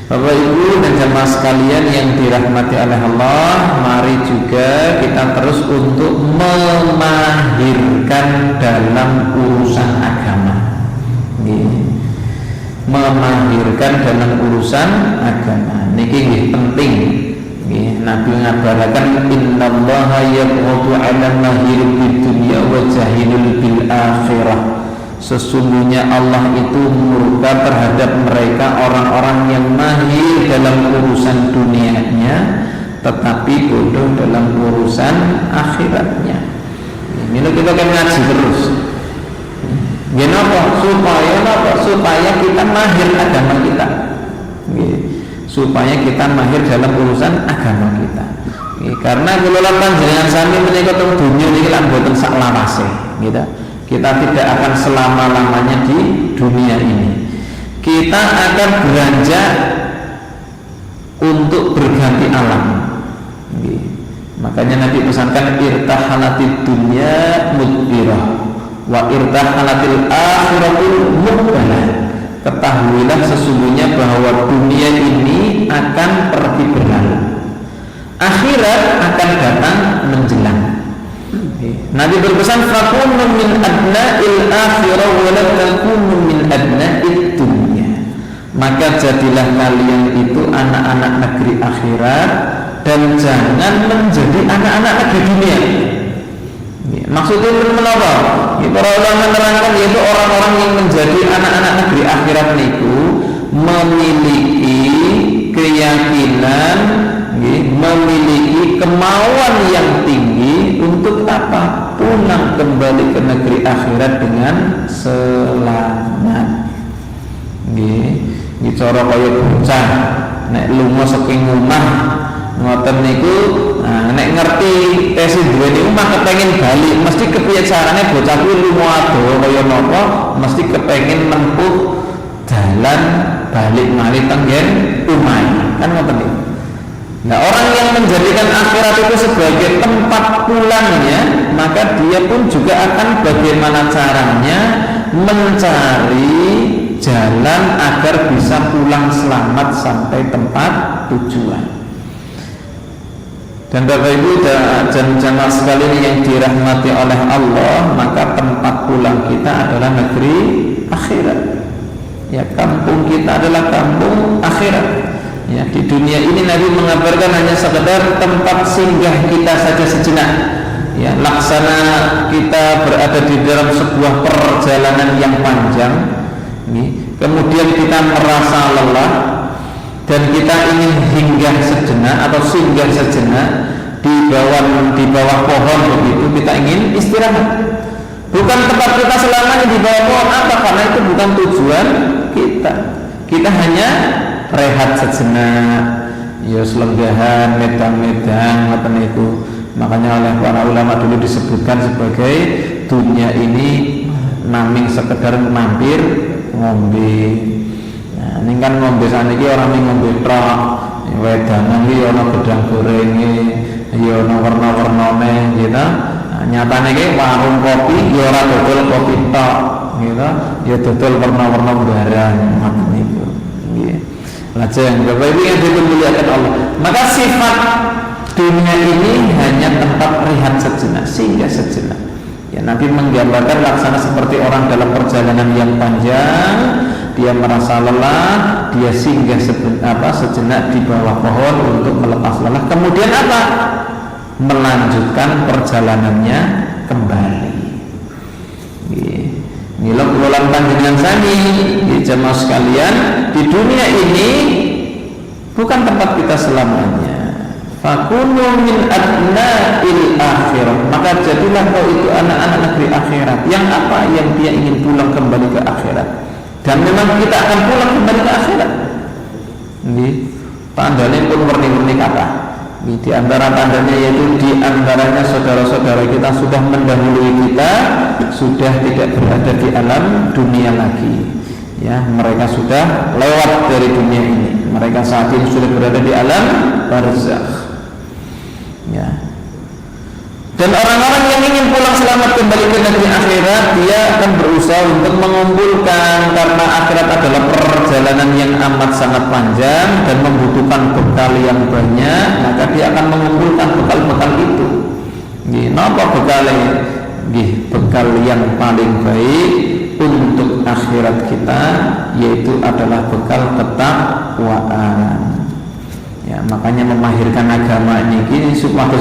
Bapak Ibu dan jemaah sekalian yang dirahmati oleh Allah, mari juga kita terus untuk memahirkan dalam urusan agama. Memahirkan dalam urusan agama niki penting. Nabi ngabaraken innallaha yaqulu 'ala mahir bid dunya wa jahilul bil akhirah. Sesungguhnya Allah itu murka terhadap mereka orang-orang yang mahir dalam urusan dunianya tetapi bodoh dalam urusan akhiratnya. Ini kita kan ngaji terus. Kenapa? Supaya kita mahir agama kita. Supaya kita mahir dalam urusan agama kita. Karena kalau panjenengan sami menika teng dunya niki lan boten sak lawase, gitu. Kita tidak akan selama-lamanya di dunia ini. Kita akan beranjak untuk berganti alam. Makanya Nabi pesankan irtahalatid dunya mudbirah wa irtahalatil akhiratul muqbalah. Ketahuilah sesungguhnya bahwa dunia ini akan pergi berlalu, akhirat akan datang menjelang. Nabi berpesan fakunu min abna'il akhirah wa la takunu min abna'id dunya. Maka jadilah kalian itu anak-anak negeri akhirat dan jangan menjadi anak-anak negeri dunia. Maksudnya menapa? Para ulama menerangkan yaitu orang-orang yang menjadi anak-anak negeri akhirat niku memiliki keyakinan, memiliki kemauan yang tinggi untuk apa? Pulang kembali ke negeri akhirat dengan selamat. Nggih, cara kaya bocah nek lunga saking omah ngoten niku, nek ngerti tesi duweni omah kepengin bali, mesti kepiye carane bocah kuwi lunga ado kaya napa, mesti kepengin nempuh dalan balik malih tenggen omah. Kan ngoten niku. Nah, orang yang menjadikan akhirat itu sebagai tempat pulangnya, maka dia pun juga akan bagaimana caranya mencari jalan agar bisa pulang selamat sampai tempat tujuan. Dan Bapak Ibu dan jamaah sekalian yang dirahmati oleh Allah, maka tempat pulang kita adalah negeri akhirat. Ya, kampung kita adalah kampung akhirat. Ya, di dunia ini Nabi mengabarkan hanya sekedar tempat singgah kita saja sejenak. Ya, laksana kita berada di dalam sebuah perjalanan yang panjang. Kemudian kita merasa lelah dan kita ingin hinggah sejenak atau singgah sejenak di bawah pohon begitu, kita ingin istirahat. Bukan tempat kita selamanya di bawah pohon, apa? Karena itu bukan tujuan kita. Kita hanya rehat sejenak, ya selenggahan, medan-medan apa itu. Makanya oleh para ulama dulu disebutkan sebagai dunia ini naming sekedar mampir ngombe. Nah, ini kan ngombe saniki orang yang ngombe tok, wedangan iki ana gedang gorenge, ya ana warna-warnane gitu. Nah, nyatane iki warung kopi ya ora dodol kopi tok, gitu. Ya dodol warna-warna barang ngoten niku. Nggih. Lajeng Bapak Ibu yang dimuliakan Allah, maka sifat dunia ini hanya tempat rehat sejenak, singgah sejenak. Ya, Nabi menggambarkan laksana seperti orang dalam perjalanan yang panjang, dia merasa lelah, dia singgah sejenak di bawah pohon untuk melepas lelah. Kemudian apa? Melanjutkan perjalanannya kembali. Inilah kelolaan panjenengan sani, jemaah sekalian, di dunia ini bukan tempat kita selamanya. Fakunu min abna'il akhirah, maka jadilah kau itu anak-anak negeri akhirat. Yang apa? Yang dia ingin pulang kembali ke akhirat. Dan memang kita akan pulang kembali ke akhirat. Ini tandanya pun warni-warni kata. Di antara tandanya yaitu di antaranya saudara-saudara kita sudah mendahului kita, sudah tidak berada di alam dunia lagi. Ya, mereka sudah lewat dari dunia ini. Mereka saat ini sudah berada di alam barzakh. Ya. Dan orang-orang yang ingin pulang selamat kembali ke negeri akhirat, dia akan berusaha untuk mengumpulkan, karena akhirat adalah perjalanan yang amat sangat panjang dan membutuhkan bekal yang banyak, maka dia akan mengumpulkan bekal-bekal itu. Napa bekalnya? Bekal yang paling baik untuk akhirat kita, yaitu adalah bekal ketakwaan. Ya, makanya memahirkan agama ini supaya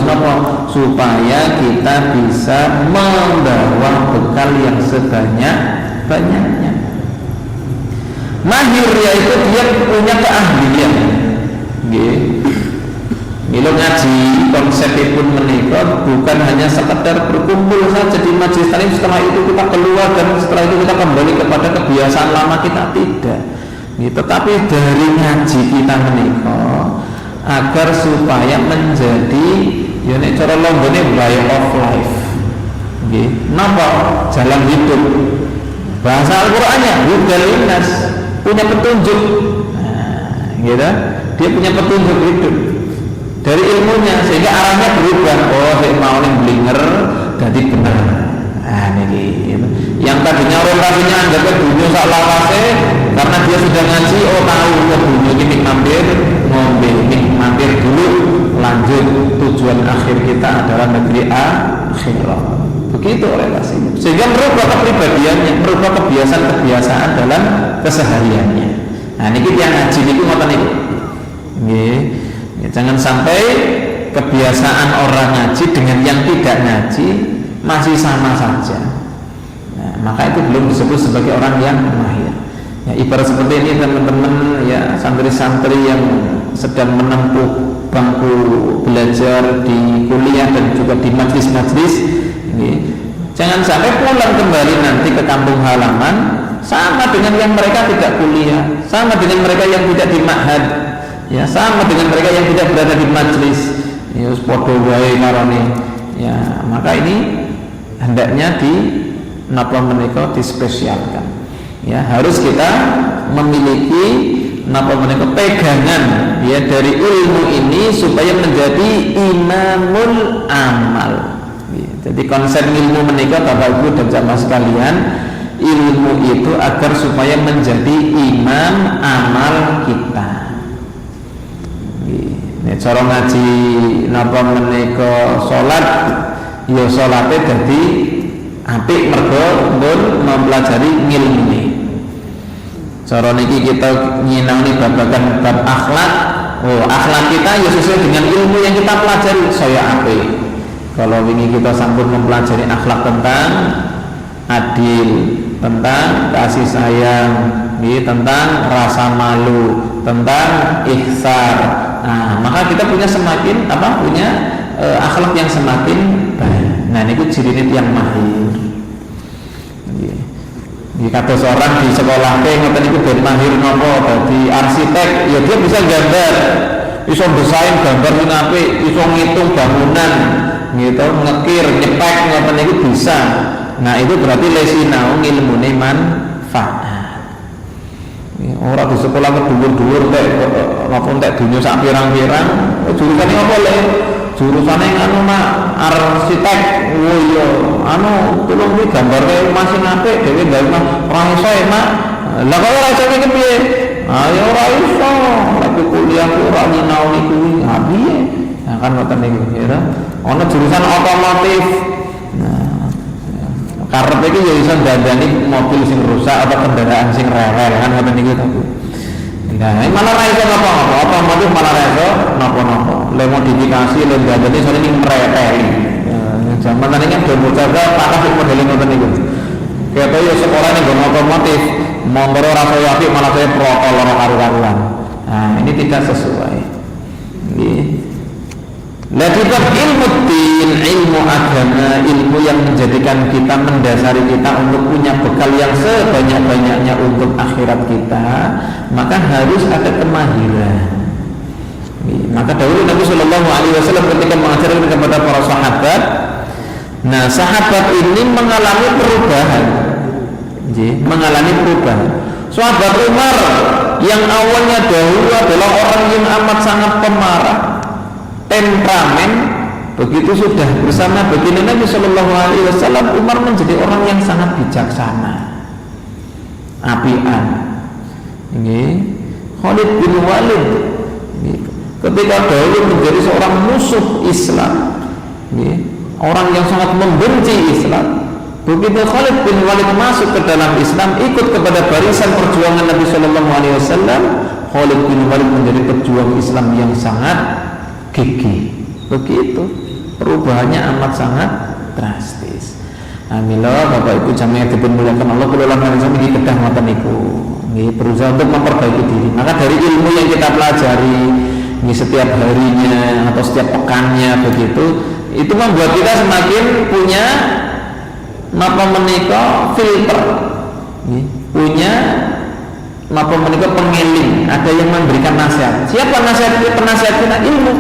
kita bisa membawa bekal yang sebanyak-banyaknya. Mahir yaitu dia punya keahlian. Milo ngaji konsepipun menikah bukan hanya sekedar berkumpul saja di majelis taklim, setelah itu kita keluar dan setelah itu kita kembali kepada kebiasaan lama kita, tidak. Tetapi dari ngaji kita menikah agar supaya menjadi cara longgone way of life. Napa? Jalan hidup. Bahasa Al-Qur'annya hudal linnas, punya petunjuk. Dia punya petunjuk hidup dari ilmunya, sehingga arahnya berubah. Oh, saya mau blinger jadi benar. Yang tadinya orientasinya anggap ke dunia saklawase, karena dia sudah ngaji, tahu ke dunia ini mampir ngombe, mampir dulu, lanjut tujuan akhir kita adalah negeri akhirat. Begitu orientasinya, sehingga merubah kepribadiannya, merubah kebiasaan-kebiasaan dalam kesehariannya. Ini yang ngaji ini ngoten niku. Jangan sampai kebiasaan orang ngaji dengan yang tidak ngaji masih sama saja. Maka itu belum disebut sebagai orang yang mahir. Ibarat seperti ini teman-teman, santri-santri yang sedang menempuh bangku belajar di kuliah dan juga di majlis-majlis, jangan sampai pulang kembali nanti ke kampung halaman sama dengan yang mereka tidak kuliah, sama dengan mereka yang tidak di ma'had, sama dengan mereka yang tidak berada di majlis. Podo wae karone. Maka ini hendaknya napa menika dispesialkan. Harus kita memiliki napa menika pegangan dari ilmu ini supaya menjadi imamul amal. Jadi konsep ilmu menika Bapak Ibu dan jamaah sekalian, ilmu itu agar supaya menjadi imam amal kita. Cara ngaji napa menika salat, salate dadi apik mergo pun mempelajari ngilmune. Cara niki kita nyinaoni babagan bab akhlak. Akhlak kita sesuai dengan ilmu yang kita pelajari saya apik. Kalau wingi kita sampun mempelajari akhlak tentang adil, tentang kasih sayang, tentang rasa malu, tentang ihsan. Maka kita punya akhlak yang semakin baik. Ini ciri yang mahir. Kata seorang di sekolah ngoten niku ben mahir napa dadi arsitek, dia bisa gambar, iso desain gambar sing apik, iso ngitung bangunan, ngekir, nyepek ngoten niku bisa. Itu berarti lesinau ilmune manfaat. Ora di sekolah kedhuwur-dhuwur entek dunya sak pirang-pirang, jurusane apa le? Jurusane arsitek. Tulung iki gambare rumah sing apik dhewe gawe mah ora iso enak. Lah kok ora iso iki piye? Ora iso. Lagi kuliah ora nyinaoni kuwi. Piye? Kan ngoten niku ya. Ana jurusan otomotif. Karep iki ya iso dandani mobil sing rusak atau kendaraan sing rewel kan ngoten niku to. Malah ra iso napa-napa, otomotif malah ra iso napa-napa. Le modifikasi le dandani sore ning mrepeli. Zaman tadi kan udah bocah patah di modelnya ngoten niku. Kaya ya sekolah ning otomotif, motor rasa apik malah saya protol ora karu-karuan. Ini tidak sesuai. Lakukan ilmu din, ilmu agama, ilmu yang menjadikan kita, mendasari kita untuk punya bekal yang sebanyak-banyaknya untuk akhirat kita, maka harus ada kemahiran. Maka dahulu Nabi Shallallahu Alaihi Wasallam ketika mengajarkan kepada para sahabat, sahabat ini mengalami perubahan. Sahabat Umar yang awalnya dahulu adalah orang yang amat sangat pemarah, temperamen, Begitu sudah bersama baginda Nabi Shallallahu Alaihi Wasallam, Umar menjadi orang yang sangat bijaksana, apian. Ini Khalid bin Walid ketika dahulu menjadi seorang musuh Islam, orang yang sangat membenci Islam. Begitu Khalid bin Walid masuk ke dalam Islam, ikut kepada barisan perjuangan Nabi Shallallahu Alaihi Wasallam, Khalid bin Walid menjadi pejuang Islam yang sangat gigih. Begitu perubahannya amat sangat drastis. Alhamdulillah Bapak Ibu jamaah yang dimuliakan Allah, kula lan sami kedah ngoten niku. Nggih, berusaha untuk memperbaiki diri. Maka dari ilmu yang kita pelajari setiap harinya atau setiap pekannya begitu, itu membuat kita semakin punya napa menika filter, punya napa menika pengeling, ada yang memberikan nasihat. Siapa nasihat? Penasihat kita ilmu.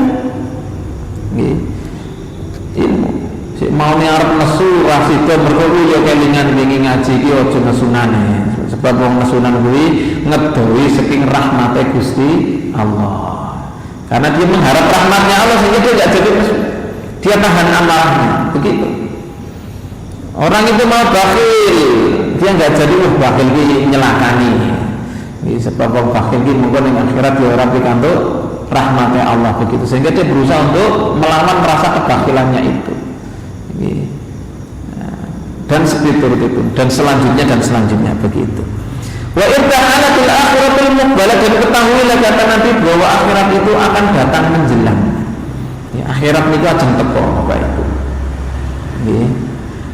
Ilmu. Sik mau arep nesu ra sida mergo ya kelingan wingi ngaji iki aja nesunane. Sebab wong nesunan kuwi ngedohi saking rahmate Gusti Allah. Karena dia mengharap rahmatnya Allah sehingga dia tidak jadi nesu. Dia tahan amarahnya. Begitu. Orang itu mau bakhil, dia nggak jadi bakhil ini nyelakani. Ini sebab orang bakhil ini mungkin yang akhirat dia orang pikantuk rahmatnya Allah begitu, sehingga dia berusaha untuk melawan rasa kebakhilannya itu. Ini. Dan seperti itu, dan selanjutnya begitu. Wa irtahalatil akhiratul muqbalah, dan ketahuilah kata Nabi bahwa akhirat itu akan datang menjelang. Ya, akhirat itu ajeng teko Bapak Ibu. Ini.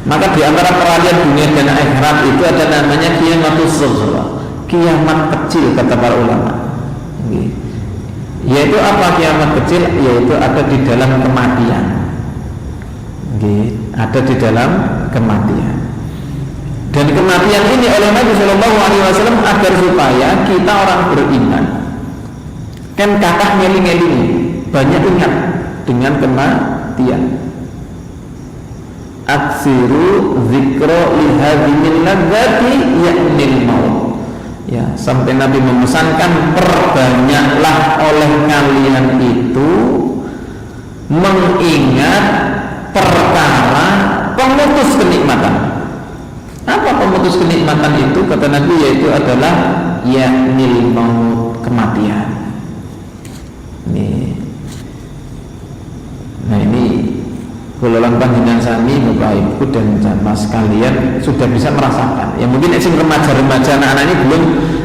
Maka di antara peralihan dunia dan akhirat itu ada namanya kiamatus sughra, kiamat kecil kata para ulama. Yaitu apa kiamat kecil? Yaitu ada di dalam kematian. Ada di dalam kematian. Dan kematian ini oleh Nabi Shallallahu Alaihi Wasallam agar supaya kita orang beriman kan kakak ngeling-ngeling banyak ingat dengan kematian. Aksiru zikro lihadimil ladzati yaknil maut. Ya, sampai Nabi memesankan perbanyaklah oleh kalian itu mengingat perkara pemutus kenikmatan. Apa pemutus kenikmatan itu? Kata Nabi yaitu adalah yaknil maut, kematian. Nah ini golongan panjenengan sami Bapak Ibu dan jamaah sekalian sudah bisa merasakan. Ya mungkin sing remaja-remaja anak-anak ini belum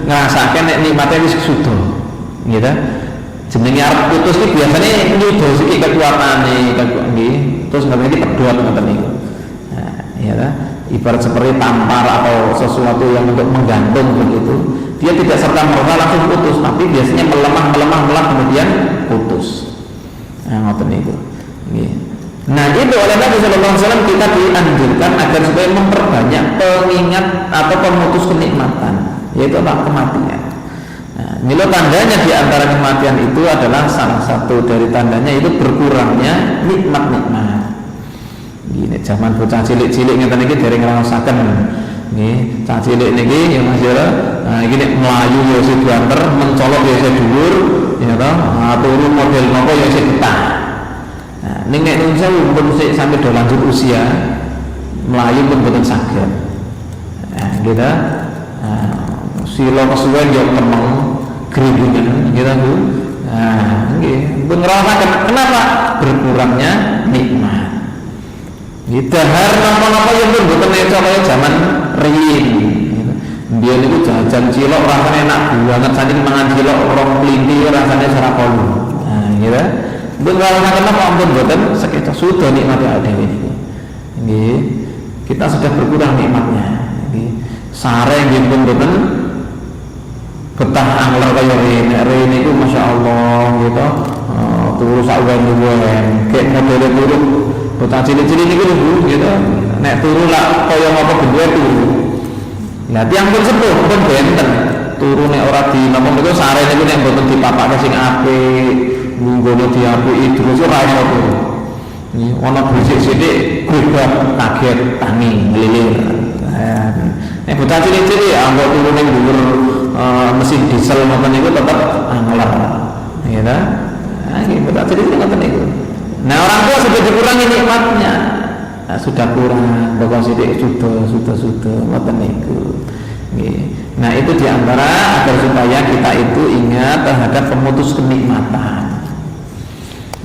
ngerasakan nikmatnya wis sudo. Gitu. Jenenge arep putus iki biasanya nyudo sik kekuatane nggih. Terus nggih pedhot ngoten niku. Nah, ya ta. Ibarat seperti tampar atau sesuatu yang untuk menggantung begitu. Dia tidak serta merta langsung putus, tapi biasanya melemah kemudian putus. Nah, ngoten niku. Nggih. Nah itu oleh Nabi Sallallahu Alaihi Wasallam kita dianjurkan agar supaya memperbanyak pengingat atau pemutus kenikmatan, yaitu apa? Kematian. Nah, ini tandanya di antara kematian itu adalah salah satu dari tandanya itu berkurangnya nikmat-nikmat. Gini zaman bocah cilik-cilik ngeten iki dereng ngrasaken. Nggih, cah cilik niki ya Mas Jara, nah iki mlayu ya sing dianter, mencolok ya sing dhuwur, ya toh, turu model napa ya sing ketah. Nah, ning nek Indonesia pun sampai do lanjut usia melayu pun boten saged. Nah, gitu. Nah, sila kesuwen yo kemeng grindingan gitu Bu. Nah, nggih, pun ngerasaken kenapa berkurangnya nikmat. Dahar napa-napa yang pun boten eco kaya zaman riyin. Biyen niku jajan cilok rasane enak banget, saking mangan cilok rong plinti rasane sarakolu. Nah, gitu. Mbok ngalahaken apa ampun boten sekeca sudah nikmati dhewe niku. Nggih. Kita sudah berkurang nikmatnya. Nggih. Sare nggih pun boten betah angler kaya rene niku masyaallah gitu. Turu sak wen-wen, kek modele turu bocah cilik-cilik niku lho gitu. Nek turu lak kaya ngapa gendhe turu. Lah tiyang pun sepuh pun benten. Turu nek ora di napa niku sare niku nek boten dipapake sing apik. Nunggono diapuki terus ora iso turu. Ana bisik sithik gribak kaget tangi ngelilir. Nek bocah cilik-cilik anggo turu ning dhuwur mesin diesel ngoten niku tetep angler. Ya ta? Nah, iki bocah cilik ngoten niku. Nah orang tua sudah dikurangi nikmatnya, nah, sudah kurang, bahkan sudah, ngoten niku. Nah itu diantara agar supaya kita itu ingat terhadap pemutus kenikmatan.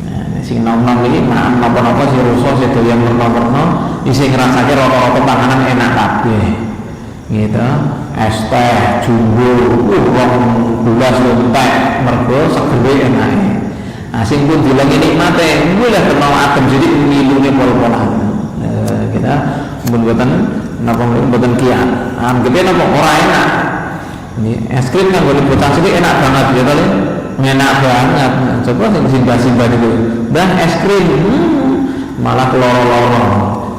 Nah, sing nom-nom ini maaf napa-napa si rusuh si doyan warna-warna, isi ngerasake rata-rata panganan enak kabeh. Gitu, es teh, jumbo, wong gula suntek, mergo segere enake. Nah, sing pun dilangi nikmate, mulai kenal adem jadi ngilune pol-polan. Kita mboten napa mboten kiat. Gede napa ora enak. Ini es krim kan boleh bocah cilik enak banget ya kali. Enak banget. Coba sing simbah-simbah itu. Mbah es krim malah loro-loro.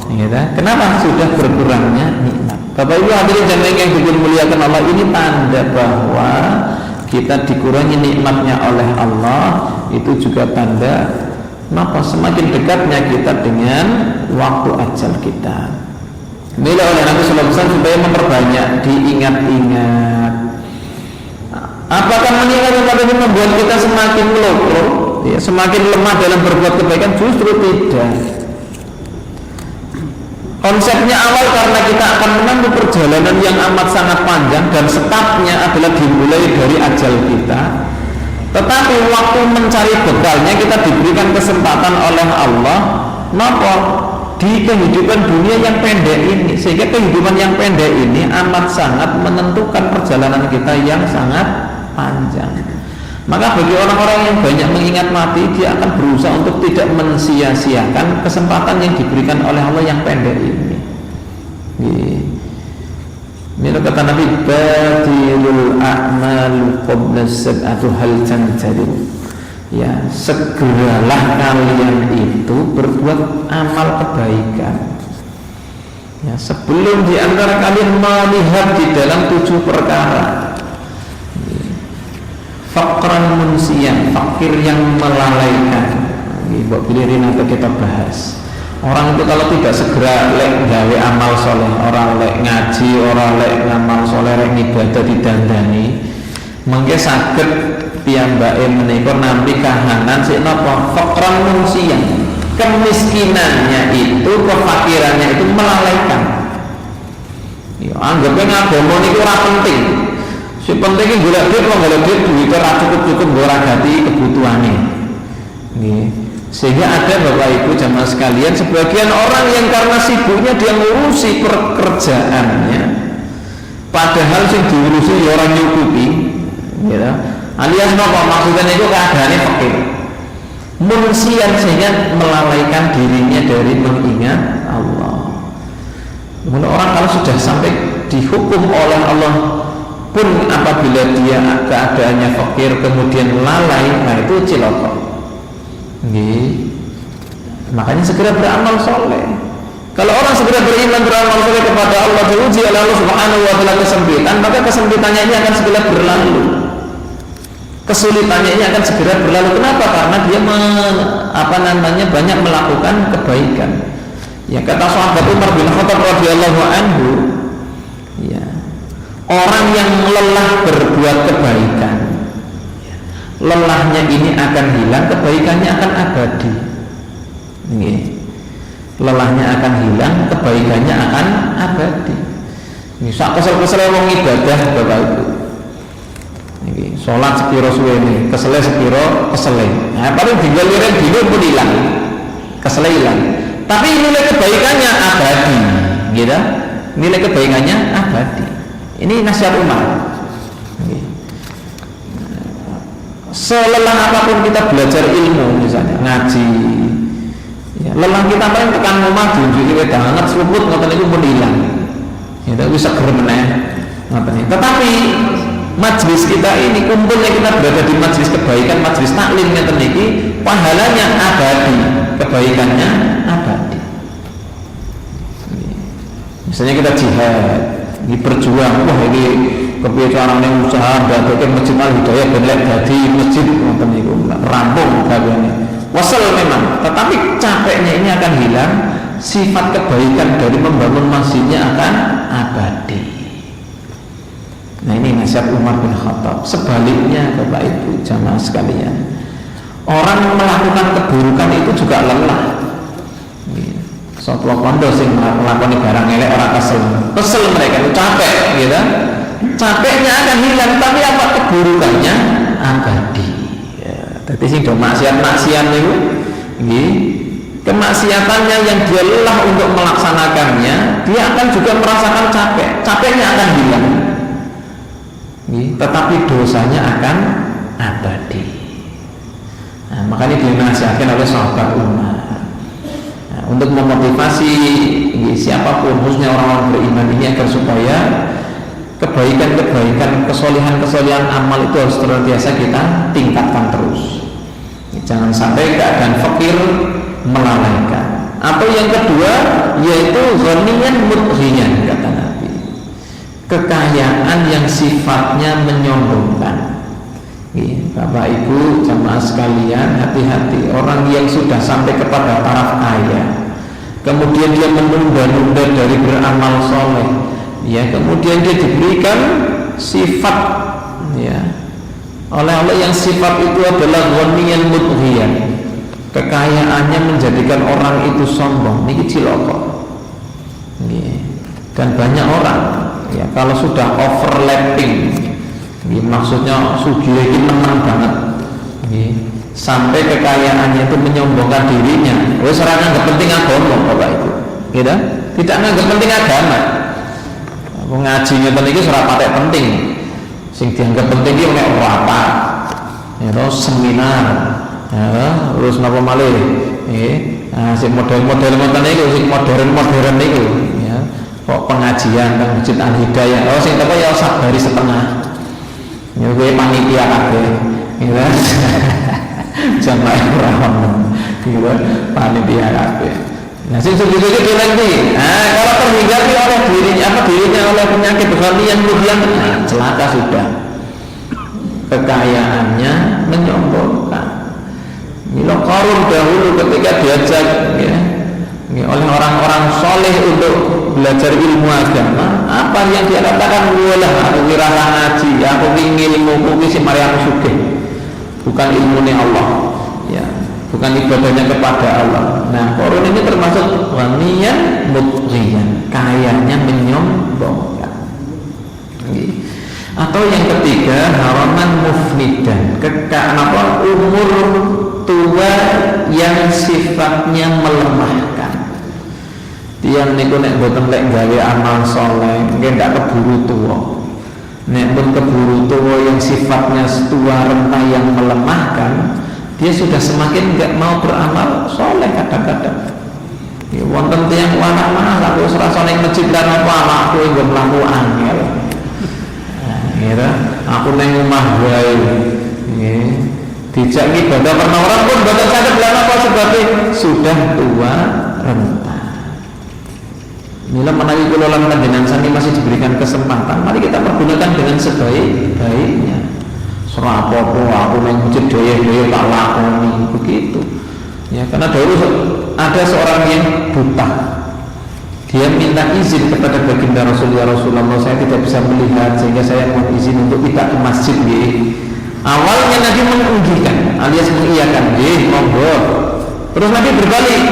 Gitu. Kenapa sudah berkurangnya nikmat? Bapak Ibu hadirin dan yang dimuliakan Allah, ini tanda bahwa kita dikurangi nikmatnya oleh Allah. Itu juga tanda maka semakin dekatnya kita dengan waktu ajal kita. Inilah oleh Nabi Sallallahu Alaihi Wasallam supaya memperbanyak diingat-ingat. Apakah mengingat itu membuat kita semakin melupa, ya, semakin lemah dalam berbuat kebaikan? Justru tidak. Konsepnya awal karena kita akan menempuh perjalanan yang amat sangat panjang dan setapnya adalah dimulai dari ajal kita. Tetapi waktu mencari bekalnya kita diberikan kesempatan oleh Allah, maka di kehidupan dunia yang pendek ini, sehingga kehidupan yang pendek ini amat sangat menentukan perjalanan kita yang sangat panjang. Maka bagi orang-orang yang banyak mengingat mati, dia akan berusaha untuk tidak mensia-siakan kesempatan yang diberikan oleh Allah yang pendek ini. Ini kata Nabi, badirul a'mal qabla sab'atu hal tantadim. Ya, segeralah kalian itu berbuat amal kebaikan. Ya, sebelum di antara kalian melihat di dalam 7 perkara. Faqran munsiyan, fakir yang melalaikan. Mbok pilihin atau kita bahas. Orang itu kalau tidak segera lek gawe amal soleh, orang lek ngaji, orang lek ngamal soleh, lek ibadah didandani, mengke saged piyambake menika nampi kahanan sik napa faqran munsiyan. Kemiskinannya itu, kefakirannya itu melalaikan. Ya, anggapnya ngagama niku ora penting. Si penting iki golek duit duit ora cukup ora ganti kebutuhane. Nggih. Sehingga ada Bapak Ibu jamaah sekalian, sebagian orang yang karena sibuknya dia ngurusi pekerjaannya, padahal sing diurusi ya orang nyukupi, gitu. Alias apa maksudnya itu keadaannya fakir, munsian, sehingga melalaikan dirinya dari mengingat Allah. Menurut orang kalau sudah sampai dihukum oleh Allah pun apabila dia keadaannya fakir kemudian lalai, nah itu cilaka. Makanya segera beramal soleh. Kalau orang segera beriman beramal soleh kepada Allah, diuji oleh Allah Subhanahu Wa Taala kesempitan, maka kesempitannya ini akan segera berlalu. Kesulitannya ini akan segera berlalu. Kenapa? Karena dia banyak melakukan kebaikan. Ya kata sahabat Umar bin Khattab radhiyallahu anhu, ya, orang yang lelah berbuat kebaikan, lelahnya ini akan hilang, kebaikannya akan abadi. Lelahnya akan hilang, kebaikannya akan abadi. Sak kesel-kesel wong ibadah Bapak Ibu. Sholat sepiro suwene, kesele sepiro kesele. Nah, paling tinggal lirik dino pun hilang, kesele hilang. Tapi nilai kebaikannya abadi, gitu. Nilai kebaikannya abadi. Ini nasihat Umar. Selelah apapun kita belajar ilmu, misalnya ngaji, ya, lelah kita paling tekan rumah junjungi wedah hangat seruput ngoten niku pun hilang. Ya bisa germeneh ngoten. Tetapi majlis kita ini, kumpulnya kita berada di majlis kebaikan, majlis taklim ngoten niki, pahalanya abadi, kebaikannya abadi. Misalnya kita jihad, ini berjuang, wah ini kepiye carane usaha ndadekake Masjid Al Hidayah ben lek dadi masjid ngoten niku rampung gaweane. Wasal memang, tetapi capeknya ini akan hilang, sifat kebaikan dari membangun masjidnya akan abadi. Nah ini nasihat Umar bin Khattab. Sebaliknya Bapak Ibu jamaah sekalian, Orang melakukan keburukan itu juga lelah. Sotwa kondo sing melakukan barang elek orang kesel mereka itu capek, gitu. Capeknya akan hilang, tapi apa keburukannya abadi. Ya, jadi sing do maksiat itu, kemaksiatannya yang dia lelah untuk melaksanakannya, dia akan juga merasakan capeknya akan hilang. Tetapi dosanya akan abadi. Nah, makanya dinasihatkan oleh sahabat Umar. Nah, untuk memotivasi siapapun, khususnya orang-orang beriman ini agar supaya kebaikan-kebaikan, kesolehan-kesolehan amal itu harus terbiasa kita tingkatkan terus. Jangan sampai keadaan fakir melalaikan. Atau yang kedua yaitu ghaniyan mudghiyan, kata Nabi, kekayaan yang sifatnya menyombongkan. Bapak Ibu jamaah sekalian, hati-hati orang yang sudah sampai kepada taraf kaya, kemudian dia menunda-nunda dari beramal soleh, ya, kemudian dia diberikan sifat, ya, oleh yang sifat itu adalah ghaniyan mudghiyan, kekayaannya menjadikan orang itu sombong. Niki ciloko. Dan banyak orang, ya, kalau sudah overlapping, maksudnya sugih ini menang banget, sampai kekayaannya itu menyombongkan dirinya. Wes ora nganggep penting agama, Bapak Ibu, gitu? Tidak nganggep penting agama. Aku ngaji ngeten iki ora patek penting. Sing dianggap penting iki nek ora apa, ya to, seminar, ya, terus napa malih, sing model-model ngoten niku, sing modern niku, ya, kok pengajian teng Masjid Al Hidayah, sing teko ya sabari setengah. Ya gue panitia kabeh, gitu. Jamaah rahman, gitu. Panitia kabeh. Nah, sing sugi-sugi dilanti. Nah, kalau terhinggapi oleh dirinya oleh penyakit ghaniyan mudghiyan, celaka sudah. Kekayaannya menyombongkan. Mila Qarun dahulu ketika diajak, ya, oleh orang-orang soleh untuk belajar ilmu agama, apa yang dia katakan? Walah, aku kira ngaji, aku ingin ilmu sing mari aku sugih. Bukan ilmunya Allah, ya, bukan ibadahnya kepada Allah. Nah, Qarun ini termasuk ghaniyan mudghiyan, kayanya menyombongkan. Atau yang ketiga, haraman mufnidan, umur tua yang sifatnya melemahkan. Tiang niku nek boten lek gawe amal soleh, nggih ndak keburu tua. Nek pun keburu tua yang sifatnya tua renta yang melemahkan, dia sudah semakin nggak mau beramal soleh kadang-kadang. Ya, wonten tiang lanang mas, aku serasa ning masjid lan apa aku nggo mlaku angel. Nah, aku neng omah wae. Nggih. Dijak ibadah pernah orang pun boten saged lan apa sebabnya sudah tua renta. Mila menawi kula lan panjenengan sami masih diberikan kesempatan, mari kita pergunakan dengan sebaik-baiknya. Ora apa-apa aku nang masjid dhewe tak lakoni begitu. Ya, karena dahulu ada seorang yang buta. Dia minta izin kepada baginda Rasulullah, saya tidak bisa melihat sehingga saya mohon izin untuk tidak ke masjid. Awalnya Nabi mengiyakan alias mengiyakan, monggo. Terus Nabi berbalik,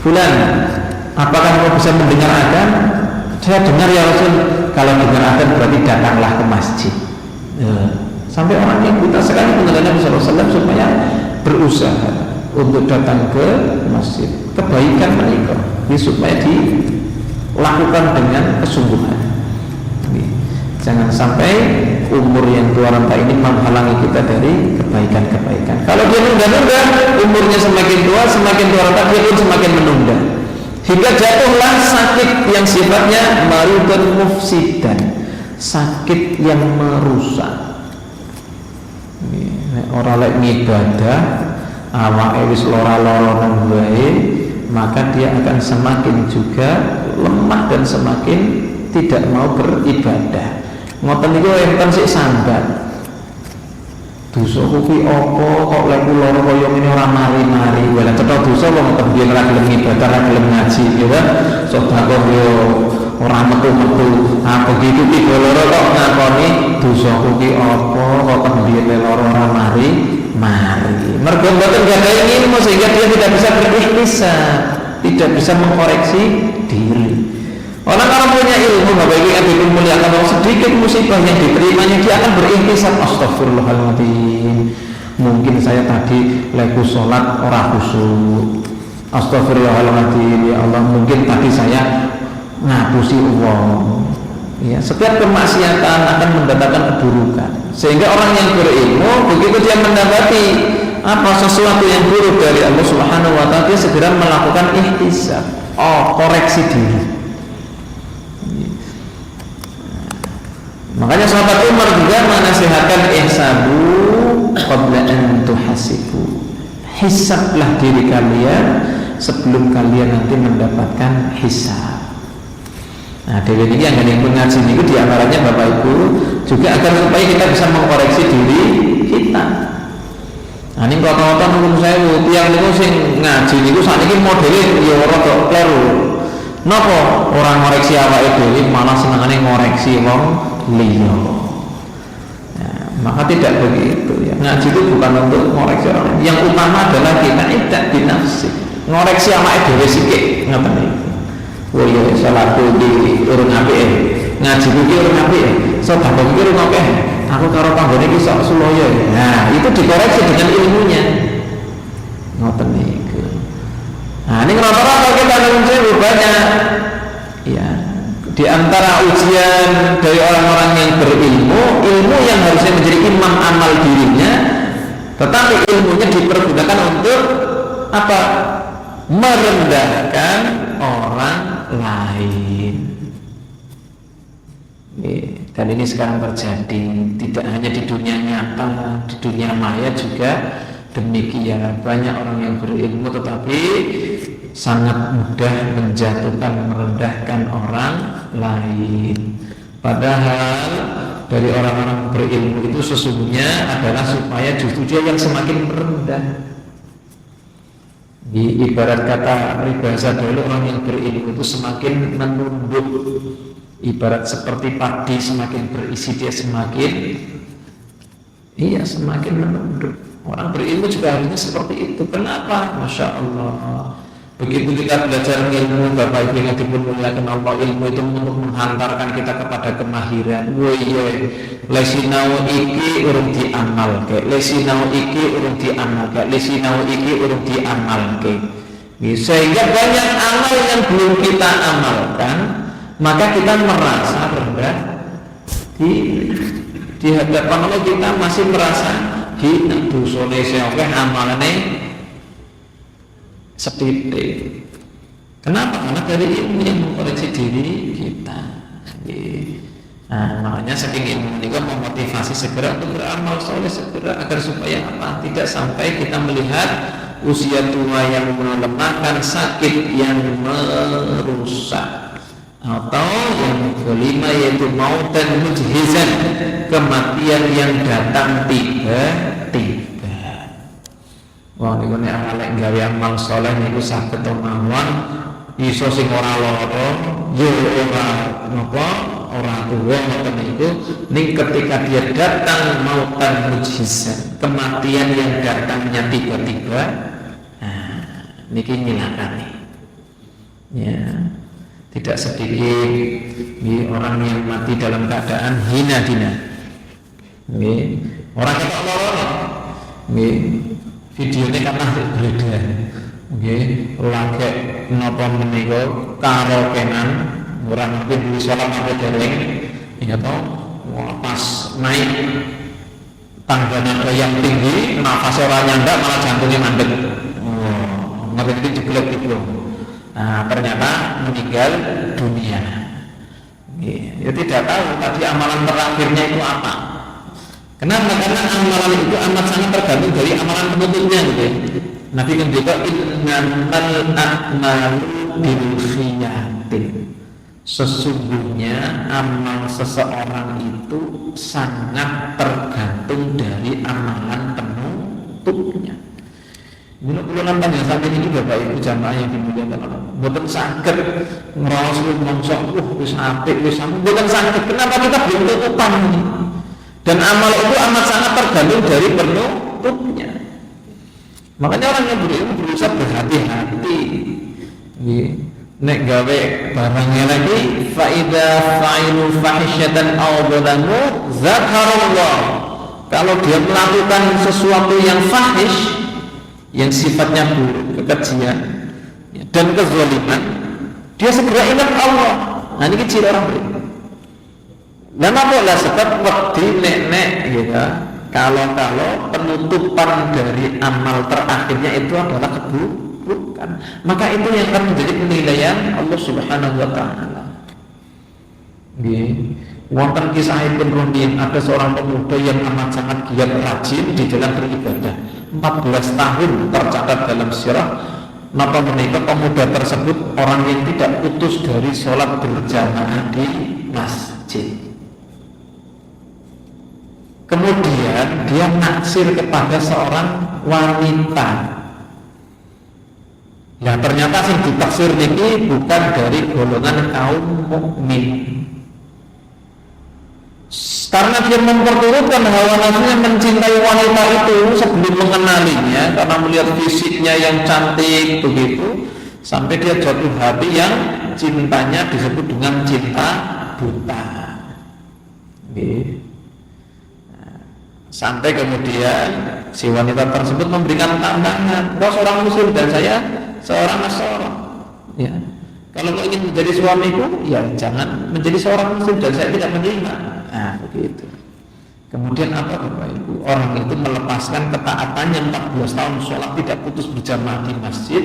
Fulan, apakah kamu bisa mendengar adzan? Saya dengar ya Rasul. Kalau dengar adzan berarti datanglah ke masjid. Sampai orang yang buta sekali mendengar Nabi SAW supaya berusaha untuk datang ke masjid. Kebaikan mereka supaya dilakukan dengan kesungguhan. Jangan sampai umur yang tua renta ini menghalangi kita dari kebaikan-kebaikan. Kalau dia menunda-nunda, umurnya semakin tua renta, dia pun semakin menunda. Hingga jatuhlah sakit yang sifatnya maridun mufsidan, sakit yang merusak. Orang lek ngibadah, awake wis lara-lara nang wae, maka dia akan semakin juga lemah dan semakin tidak mau beribadah. Ngoten niku enten sik sambat. Dosa kuwi apa kok lek kula kaya ngene ora mari-mari. Wala cetha dosa wong kebiyen ora gelem ibadah, ora gelem ngaji, ya kan? Sedekah yo ora metu-metu. Ah begitu ki loro kok ngakoni dosa kuwi apa kok kebiyen lara ora mari. mergo mboten gadhahi ilmu sehingga dia tidak bisa berikhtisab, tidak bisa mengkoreksi diri. Orang punya ilmu, Bapak Ibu yang dimuliakan Allah, sedikit musibah yang diterimanya dia akan berikhtisab. Astagfirullahaladzim, mungkin saya tadi leku sholat ora khusyuk. Astagfirullahaladzim, ya Allah, mungkin tadi saya ngapusi uang. Ya, setiap kemaksiatan akan mendatangkan keburukan. Sehingga orang yang berilmu begitu dia mendapati sesuatu yang buruk dari Allah Subhanahu wa taala, dia segera melakukan ihtisab, koreksi diri. Makanya sahabat Umar juga menasihatkan ihsabu qabla an tuhasibu. Hisablah diri kalian sebelum kalian nanti mendapatkan hisab. Nah, dewe ini yang ngaji ini di antaranya Bapak Ibu juga agar supaya kita bisa mengkoreksi diri kita. Nah, ini kota-kota menurut saya tiang itu sing ngaji niku sakniki modele ya rada kleru. Napa orang ngoreksi awake dhewe malah senengane ngoreksi wong liya. Nah, maka tidak begitu ya. Ngaji itu bukan untuk ngoreksi orang. Yang utama adalah kita tidak binafsi. Ngoreksi awake dhewe sithik ngoten iki. Oh iya, salatku iki urung apik. Ngaji iki urung apik. Sedekah iki urung apik. Aku karo tanggane iki sok suloyo. Nah, itu dikoreksi dengan ilmunya. Ngoten niku. Nah, ini rata-rata kita nunggu banyak. Ya, di antara ujian dari orang-orang yang berilmu, ilmu yang harusnya menjadi imam amal dirinya, tetapi ilmunya dipergunakan untuk apa? Merendahkan orang lain. Dan ini sekarang terjadi tidak hanya di dunia nyata, di dunia maya juga demikian. Banyak orang yang berilmu tetapi sangat mudah menjatuhkan, merendahkan orang lain. Padahal dari orang-orang berilmu itu sesungguhnya adalah supaya justru dia yang semakin merendah. Di ibarat kata peribahasa dulu, orang yang berilmu itu semakin menunduk. Ibarat seperti padi, semakin berisi dia semakin semakin menunduk. Orang berilmu juga harusnya seperti itu. Kenapa? Masya Allah. Begitu kita belajar ilmu, Bapak Ibu yang dimuliakan Allah, ilmu itu untuk menghantarkan kita kepada kemahiran. Lesinau iki urung diamalke, lesinau iki urung diamalke, lesinau iki urung diamalke. Sehingga banyak amal yang belum kita amalkan, maka kita merasa rendah di hadapan Allah. Kita masih merasa hina, dosane akeh, amalane setitik. Kenapa? Karena dari ilmu yang mengkoreksi diri kita. Nah, makanya saking ilmu ini memotivasi segera untuk beramal soleh segera, agar supaya apa? Tidak sampai kita melihat usia tua yang melemahkan, sakit yang merusak, atau yang kelima yaitu mautan mujhizan, kematian yang datang tiba-tiba. Wah, niku nek arek gawe amal saleh niku saged mawon iso sing ora lara, yo ora napa, ora tuwa ngoten niku. Ning ketika dia datang mautan mujizat, kematian yang datangnya tiba-tiba, nah niki nyilakane. Ya, tidak sedikit orang yang mati dalam keadaan hina-hina. Nggih, ora ketok lara. Nggih. Videonya karena beredar, lagi napa menika karaokean, orang mungkin beli sholat apa dereng, ya toh, pas naik tangga nada yang tinggi, nafas orang nyandak malah jantungnya mandek, ngerti jeblok itu. Nah, ternyata meninggal dunia. Ya tidak tahu tadi amalan terakhirnya itu apa. Kenapa? Karena amalan itu amat sangat tergantung dari amalan penutupnya, gitu ya. Nabi kan juga innamal a'malu binniyyatin. Sesungguhnya amal seseorang itu sangat tergantung dari amalan penutupnya. Ini puluhan panjang sampai ini Bapak Ibu jamaah yang dimuliakan Allah. Bukan sakit ngerosok mongso, wis apik wis sampe. Bukan sakit. Kenapa kita belum tutupan ini? Dan amal itu amat sangat tergantung dari penutupnya. Makanya orang yang berilmu berusaha berhati-hati. Nek gawe barangnya lagi, faida fa'ilu fahisyatan aw dzalamu zakarallah. Kalau dia melakukan sesuatu yang fahish, yang sifatnya buruk, kekejian dan kezaliman, dia segera ingat Allah. Nah ini ciri orang berilmu. Dan apalah sebab waktu nek ya, kalau penutupan dari amal terakhirnya itu adalah keburukan, maka itu yang akan menjadi penilaian Allah Subhanahu wa taala. Nggih. Wonten kisahipun rumiyin, ada seorang pemuda yang amat sangat giat rajin di dalam beribadah. 14 tahun tercatat dalam sirah. Napa menika pemuda tersebut orang yang tidak putus dari sholat berjamaah di masjid. Kemudian dia naksir kepada seorang wanita. Ya ternyata sing ditaksir niki bukan dari golongan kaum mukmin. Karena dia memperturutkan hawa nafsunya mencintai wanita itu sebelum mengenalinya, karena melihat fisiknya yang cantik begitu, sampai dia jatuh hati yang cintanya disebut dengan cinta buta. Sampai kemudian si wanita tersebut memberikan tantangan, kau seorang muslim dan saya seorang Nasrani. Ya. Kalau kau ingin menjadi suamiku, ya jangan menjadi seorang muslim dan saya tidak menerima. Nah begitu. Kemudian apa Bapak Ibu? Orang itu melepaskan ketaatannya 14 tahun sholat tidak putus berjamaah di masjid.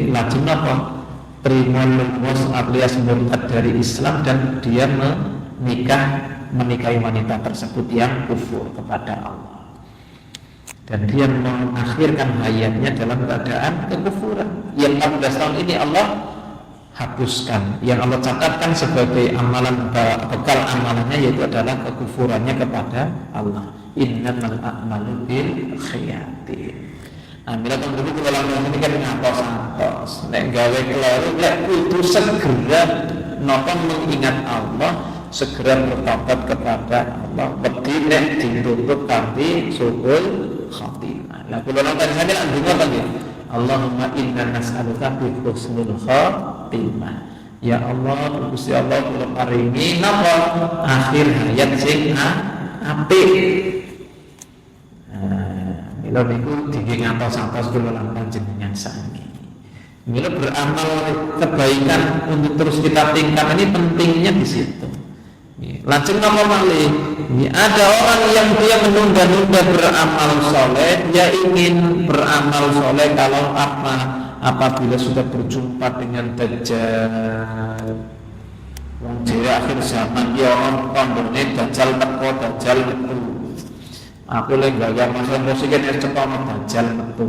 Lajeng apa? Terima lulus alias murtad dari Islam dan dia menikahi wanita tersebut yang kufur kepada Allah. Dan dia mengakhirkan hayatnya dalam keadaan kekufuran. Yang 14 tahun ini Allah hapuskan, yang Allah catatkan sebagai amalan bekal amalannya yaitu adalah kekufurannya kepada Allah. Innamal a'malu bil khiyati. Nah, bila kemudian kalau ini kan ngatos-ngatos, nek gawe keliru, lek kudu segera napa mengingat Allah, segera bertobat kepada Allah. Wedi nek ditutup kanthi suul khatimah. Lah kula nonton hadis ndonga ta nggih. Allahumma inna nas'aluka bi husnil khatimah. Ya Allah, Gusti Allah kula paringi napa akhir hayat sing apik. Mila niku dingin ngatos-atos kula lan panjenengan sami. Mila beramal kebaikan untuk terus kita tingkat ini pentingnya di situ. Lajeng napa malih? Ada orang yang dia menunda-nunda beramal soleh, dia ingin beramal soleh kalau apabila sudah berjumpa dengan Dajjal. Jadi akhir zaman dia orang kondone Dajjal teko, Dajjal metu. Aku lagi gak masalah musiknya dia cepat Dajjal metu.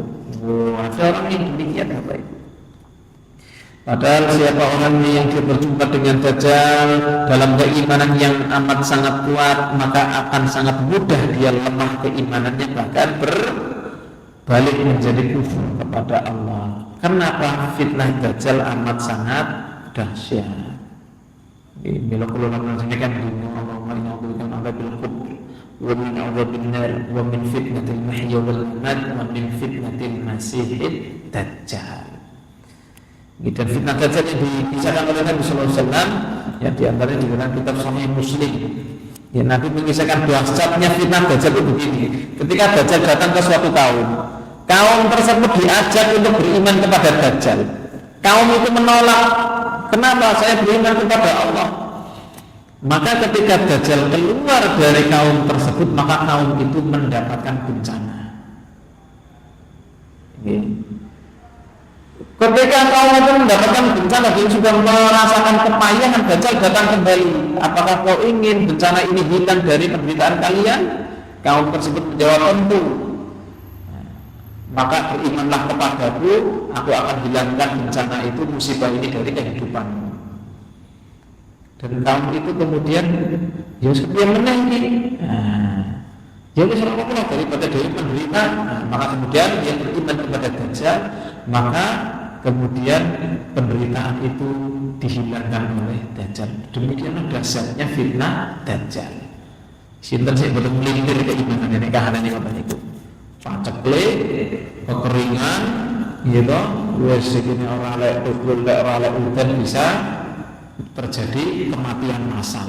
Ada orang yang demikian apa itu? Padahal siapa orang yang dia berjumpa dengan Dajjal dalam keimanan yang amat sangat kuat, maka akan sangat mudah dia lemah keimanannya, bahkan berbalik menjadi kufur kepada Allah. Kenapa? Fitnah Dajjal amat sangat dahsyat. Bila kalau orang ini kan Allah menyampaikan ada bil kubur, wa min adzabil nar, wa min fitnatil mahya wal mamat, wa min fitnatil masiihid Dajjal. Dan fitnah Dajjal yang dikisahkan oleh Nabi Sallallahu Alaihi Wasallam, yang diantaranya di dalam kitab Sahih Muslim. Ya, Nabi mengisahkan dahsyatnya fitnah Dajjal itu begini. Ketika Dajjal datang ke suatu kaum tersebut diajak untuk beriman kepada Dajjal. Kaum itu menolak. Kenapa? Saya beriman kepada Allah. Maka ketika Dajjal keluar dari kaum tersebut, maka kaum itu mendapatkan bencana. Ketika kaum itu mendapatkan bencana, dia sudah merasakan kepayahan, Dajjal datang kembali. Apakah kau ingin bencana ini hilang dari penderitaan kalian? Kaum tersebut menjawab tentu. Maka berimanlah kepadaku, aku akan hilangkan bencana itu, musibah ini dari kehidupanmu. Dan kaum itu kemudian ya seperti yang menangi. Jadi selama pula daripada dari penderitaan, maka kemudian dia beriman kepada Dajjal, maka kemudian penderitaan itu dihilangkan oleh Dajjal. Demikianlah dahsyatnya fitnah Dajjal. Sinten sing boten melintir keimanan ini kahanane Bapak Ibu. paceklik, kekeringan, gitu. Wes ini orang lek udan bisa terjadi kematian massal.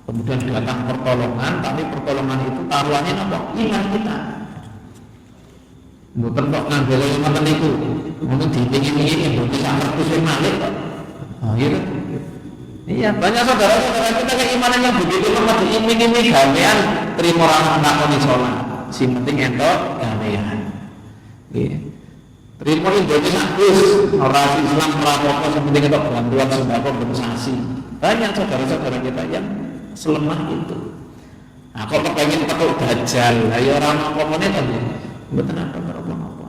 Kemudian datang pertolongan, tapi pertolongan itu taruhannya apa? Iman kita. Bukan kok ngambil iman itu, mungkin ditinggi-tinggi Indonesia terus malik kok. Oh gitu. Iya, banyak saudara-saudara kita keimanan yang begitu lemah diiming-iming gawean terima orang nakoni sholat. Si penting entok gawean. Iya. Terima Indonesia terus orang Islam merapokan sepenting entok bantuan sembako kompensasi. Banyak saudara-saudara kita yang selemah itu. Nah, kok kepengen petuk dajjal, ayo orang ngomongnya kan ya, betul apa apa.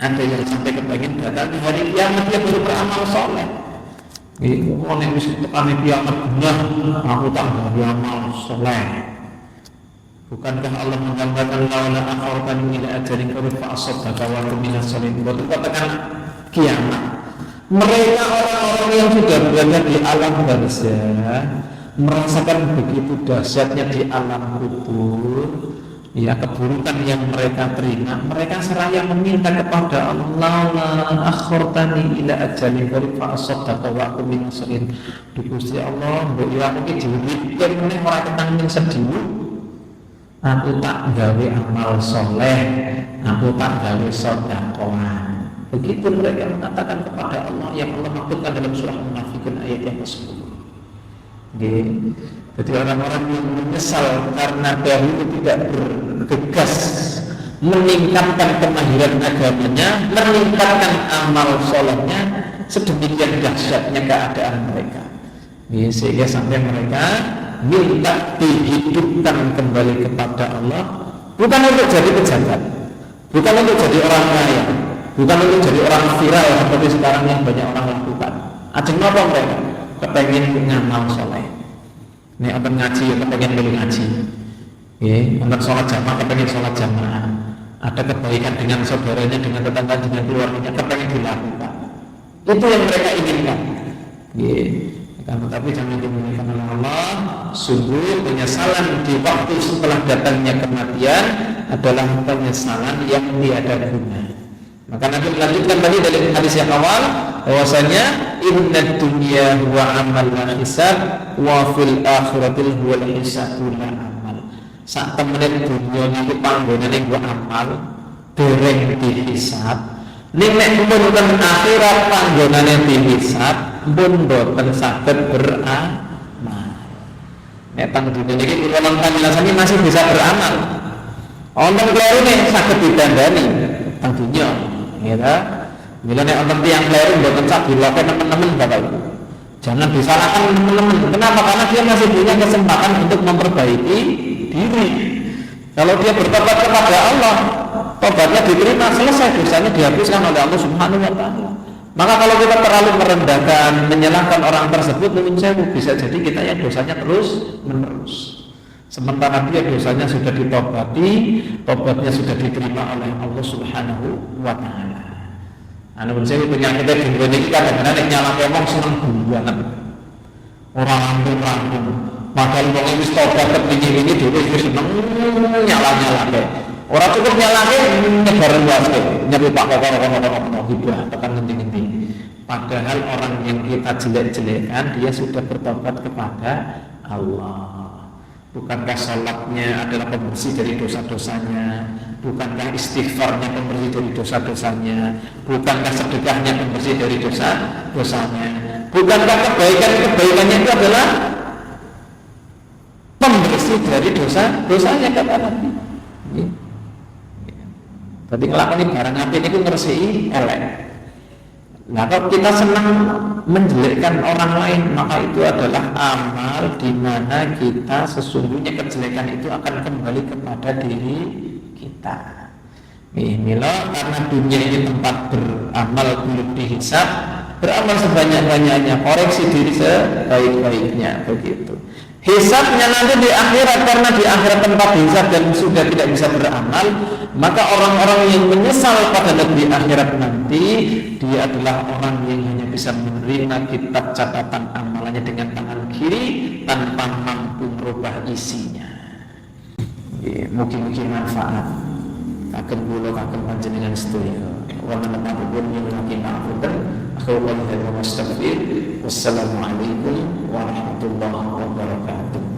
Ada yang sampai kepengen datang di hari kiamat dia baru beramal soleh. Mau nih mesti tekani kiamat benar, aku tak beramal soleh. Bukankah Allah menggambarkan laula akhartani ila ajalin qarib fa asaddaka wa kuntu minas sholihin. Waktu katakan kiamat, mereka orang-orang yang sudah berada di alam barzah merasakan begitu dahsyatnya di alam kubur, ya keburukan yang mereka terima, mereka seraya meminta kepada Allah, la akhartani ila ajalin qarib fa asaddaka wa kuntu minas sholihin. Gusti Allah, mbok yo aku ki diwiriken meneh ora ketang sedih. Aku tak gawe amal soleh, aku tak gawe sedekah. Begitu mereka mengatakan kepada Allah yang Allah maksudkan dalam surah Munafikun ayat yang ke-10. Jadi orang-orang yang menyesal karena dahulu tidak bergegas meningkatkan kemahiran agamanya, meningkatkan amal solehnya, sedemikian dahsyatnya keadaan mereka. Sehingga sampai mereka minta dihidupkan kembali kepada Allah, bukan untuk jadi pejabat, bukan untuk jadi orang kaya, bukan untuk jadi orang viral seperti sekarang yang banyak orang lakukan. Ajeng apa mereka? Kepengen ngamal soleh. Nek akan ngaji ya kepengen beli ngaji. Untuk sholat jamaah kepengen sholat jamaah. Ada kebaikan dengan saudaranya, dengan tetangga, dengan keluarganya kepengen dilakukan. Itu yang mereka inginkan. Tapi jangan dimuliakan oleh Allah. Sungguh penyesalan di waktu setelah datangnya kematian adalah penyesalan yang tiada guna. Maka Nabi melanjutkan tadi dari hadis yang awal bahwasanya inna dunya huwa amal la hisab wa fil akhiratil huwa hisabul la amal. Sak temene dunya niku panggonane gua amal dereng dihisab. Ning nek mun ten akhirat panggonane dihisab pun boten saged beramal. Nek tang dunya niki kula panjenengan masih bisa beramal. Wonten kleru nek saged didandani tang dunya, ya. Mila nek wonten tiyang kleru mboten sak dilakukan teman-teman Bapak Ibu. Jangan disalahkan teman-teman. Kenapa? Karena dia masih punya kesempatan untuk memperbaiki diri. Kalau dia bertobat kepada Allah, tobatnya diterima, selesai, dosanya dihapuskan oleh Allah Subhanahu wa taala. Maka kalau kita terlalu merendahkan, menyalahkan orang tersebut, mungkin saya bisa jadi kita yang dosanya terus menerus. Sementara dia dosanya sudah ditobati, tobatnya sudah diterima oleh Allah Subhanahu wa taala. Anu saya penyakitnya di Indonesia kadang-kadang nyala ngomong seneng banget. Orang rampung. Padahal wong wis tobat kepingin ini dhewe wis seneng nyala-nyalake. Ora cukup nyalake nyebar luaske, nyepi Pak kono hibah tekan ngendi-ngendi. Padahal orang yang kita jelek-jelekan dia sudah bertobat kepada Allah. Bukankah salatnya adalah pembersih dari dosa-dosanya? Bukankah istighfarnya pembersih dari dosa-dosanya? Bukankah sedekahnya pembersih dari dosa-dosanya? Bukankah kebaikannya itu adalah pembersih dari dosa-dosanya, kata Nabi? Tadi ngelakoni barang api ini ngersih elek. Nah, kalau kita senang menjelekkan orang lain, maka itu adalah amal di mana kita sesungguhnya kejelekan itu akan kembali kepada diri kita. Mila karena dunia ini tempat beramal belum dihisab, beramal sebanyak-banyaknya, koreksi diri sebaik-baiknya, begitu. Hisabnya nanti di akhirat, karena di akhirat tempat hisab dan sudah tidak bisa beramal, maka orang-orang yang menyesal pada negeri akhirat nanti, dia adalah orang yang hanya bisa menerima kitab catatan amalannya dengan tangan kiri tanpa mampu merubah isinya. Mungkin manfaat. kagem kula kagem panjenengan sedaya. Wa manapun nyuwun maafun. Akhirul wassalamualaikum warahmatullahi wabarakatuh.